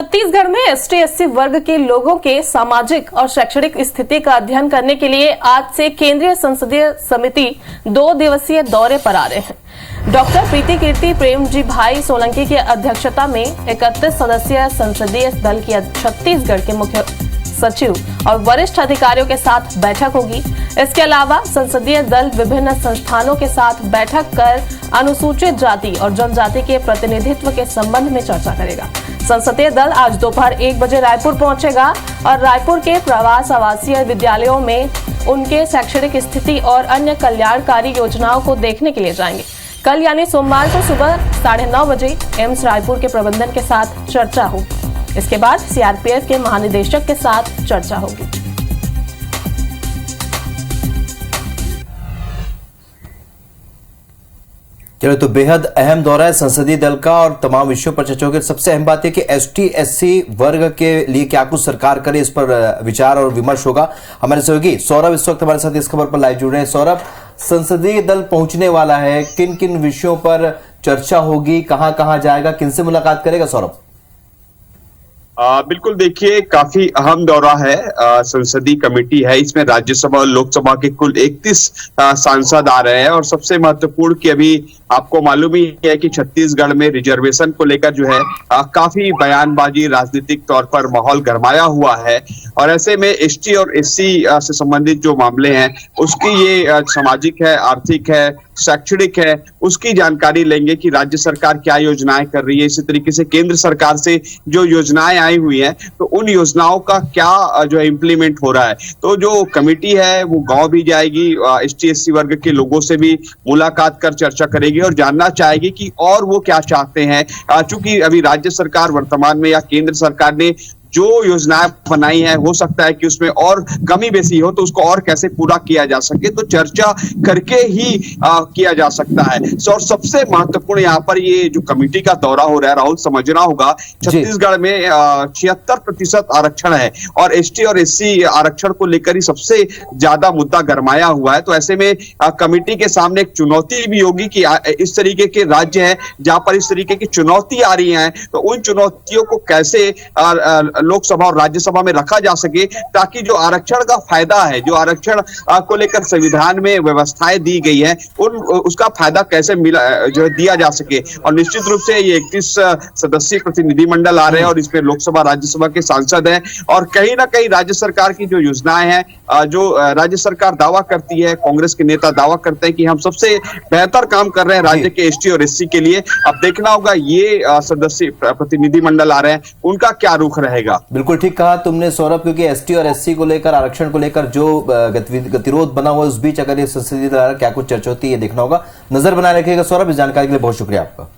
छत्तीसगढ़ में ST SC वर्ग के लोगों के सामाजिक और शैक्षणिक स्थिति का अध्ययन करने के लिए आज से केंद्रीय संसदीय समिति 2 दिवसीय दौरे पर आ रहे हैं। डॉक्टर प्रीति कीर्ति प्रेम जी भाई सोलंकी की अध्यक्षता में 31 सदस्यीय संसदीय दल की छत्तीसगढ़ के मुख्य सचिव और वरिष्ठ अधिकारियों के साथ बैठक होगी। इसके अलावा संसदीय दल विभिन्न संस्थानों के साथ बैठक कर अनुसूचित जाति और जनजाति के प्रतिनिधित्व के संबंध में चर्चा करेगा। संसदीय दल आज दोपहर 1 बजे रायपुर पहुंचेगा और रायपुर के प्रवास आवासीय विद्यालयों में उनके शैक्षणिक स्थिति और अन्य कल्याणकारी योजनाओं को देखने के लिए जाएंगे। कल यानी सोमवार को सुबह 9:30 बजे एम्स रायपुर के प्रबंधन के साथ चर्चा होगी। इसके बाद सीआरपीएफ के महानिदेशक के साथ चर्चा होगी। चलो, तो बेहद अहम दौरा है संसदीय दल का और तमाम विषयों पर चर्चा होगी। सबसे अहम बात है कि एसटी एससी वर्ग के लिए क्या कुछ सरकार करे, इस पर विचार और विमर्श होगा। हमारे सहयोगी सौरभ इस वक्त हमारे साथ इस खबर पर लाइव जुड़ रहे हैं। सौरभ, संसदीय दल पहुंचने वाला है, किन किन विषयों पर चर्चा होगी, कहां कहां जाएगा, किनसे मुलाकात करेगा सौरभ? बिल्कुल, देखिए काफी अहम दौरा है। संसदीय कमेटी है, इसमें राज्यसभा और लोकसभा के कुल 31 सांसद आ रहे हैं और सबसे महत्वपूर्ण कि अभी आपको मालूम ही है कि छत्तीसगढ़ में रिजर्वेशन को लेकर जो है काफी बयानबाजी, राजनीतिक तौर पर माहौल गरमाया हुआ है और ऐसे में एसटी और एससी से संबंधित जो मामले हैं उसकी ये सामाजिक है, आर्थिक है, शैक्षणिक है, उसकी जानकारी लेंगे कि राज्य सरकार क्या योजनाएं कर रही है। इसी तरीके से केंद्र सरकार से जो योजनाएं आई हुई हैं तो उन योजनाओं का क्या जो है इम्प्लीमेंट हो रहा है। तो जो कमेटी है वो गांव भी जाएगी, एसटी एससी वर्ग के लोगों से भी मुलाकात कर चर्चा करेगी और जानना चाहेगी कि और वो क्या चाहते हैं। चूंकि अभी राज्य सरकार वर्तमान में या केंद्र सरकार ने जो योजनाएं बनाई है हो सकता है कि उसमें और कमी बेसी हो तो उसको और कैसे पूरा किया जा सके, तो चर्चा करके ही किया जा सकता है। और सबसे महत्वपूर्ण यहाँ पर ये जो कमेटी का दौरा हो रहा है, राहुल, समझना होगा छत्तीसगढ़ में 76% आरक्षण है और एसटी और एससी आरक्षण को लेकर ही सबसे ज्यादा मुद्दा गरमाया हुआ है। तो ऐसे में कमेटी के सामने एक चुनौती भी होगी कि इस तरीके के राज्य है जहां पर इस तरीके की चुनौती आ रही है, तो उन चुनौतियों को कैसे लोकसभा और राज्यसभा में रखा जा सके ताकि जो आरक्षण का फायदा है, जो आरक्षण को लेकर संविधान में व्यवस्थाएं दी गई है, उसका फायदा कैसे जो है दिया जा सके। और निश्चित रूप से ये 31 सदस्यीय प्रतिनिधिमंडल आ रहे हैं और इसमें लोकसभा राज्यसभा के सांसद हैं और कहीं ना कहीं राज्य सरकार की जो योजनाएं हैं, जो राज्य सरकार दावा करती है, कांग्रेस के नेता दावा करते हैं कि हम सबसे बेहतर काम कर रहे हैं राज्य के एसटी और एससी के लिए। अब देखना होगा ये सदस्य प्रतिनिधिमंडल आ रहे हैं, उनका क्या रुख रहेगा। बिल्कुल ठीक कहा तुमने सौरभ, क्योंकि एसटी और एससी को लेकर, आरक्षण को लेकर जो गतिरोध बना हुआ है उस बीच अगर ये संसदीय दल क्या कुछ चर्चा होती है देखना होगा। नजर बनाए रखिएगा सौरभ। इस जानकारी के लिए बहुत शुक्रिया आपका।